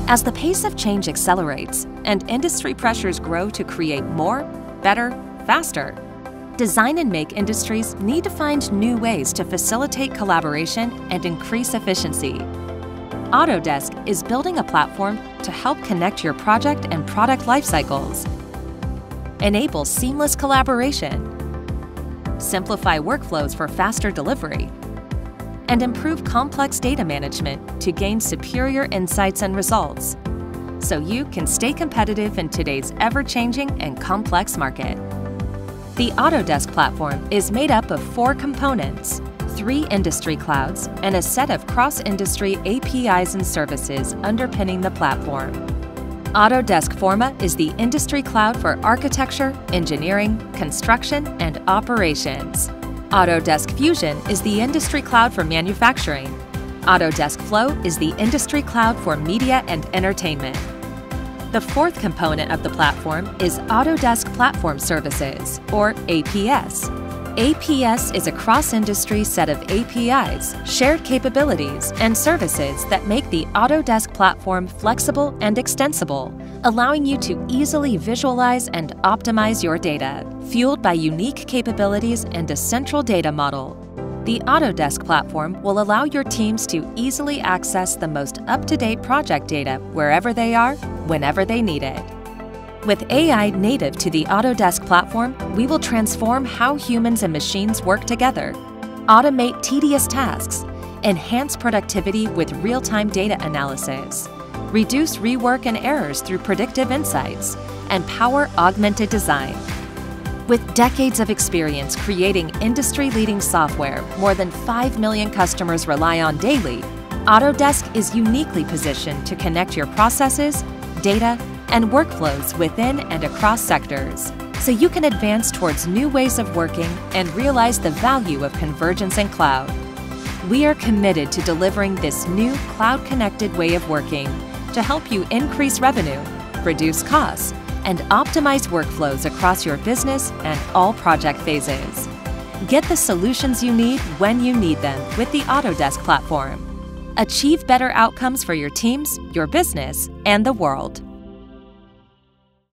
As the pace of change accelerates and industry pressures grow to create more, better, faster, design and make industries need to find new ways to facilitate collaboration and increase efficiency. Autodesk is building a platform to help connect your project and product lifecycles, enable seamless collaboration, simplify workflows for faster delivery, and improve complex data management to gain superior insights and results, so you can stay competitive in today's ever-changing and complex market. The Autodesk Platform is made up of 4 components, 3 industry clouds, and a set of cross-industry APIs and services underpinning the platform. Autodesk Forma is the industry cloud for architecture, engineering, construction, and operations. Autodesk Fusion is the industry cloud for manufacturing. Autodesk Flow is the industry cloud for media and entertainment. The 4th component of the platform is Autodesk Platform Services, or APS. APS is a cross-industry set of APIs, shared capabilities, and services that make the Autodesk platform flexible and extensible, allowing you to easily visualize and optimize your data, fueled by unique capabilities and a central data model. The Autodesk platform will allow your teams to easily access the most up-to-date project data wherever they are, whenever they need it. With AI native to the Autodesk platform, we will transform how humans and machines work together, automate tedious tasks, enhance productivity with real-time data analysis, reduce rework and errors through predictive insights, and power augmented design. With decades of experience creating industry-leading software more than 5 million customers rely on daily, Autodesk is uniquely positioned to connect your processes, data, and workflows within and across sectors, so you can advance towards new ways of working and realize the value of convergence in cloud. We are committed to delivering this new cloud-connected way of working to help you increase revenue, reduce costs, and optimize workflows across your business and all project phases. Get the solutions you need when you need them with the Autodesk platform. Achieve better outcomes for your teams, your business, and the world.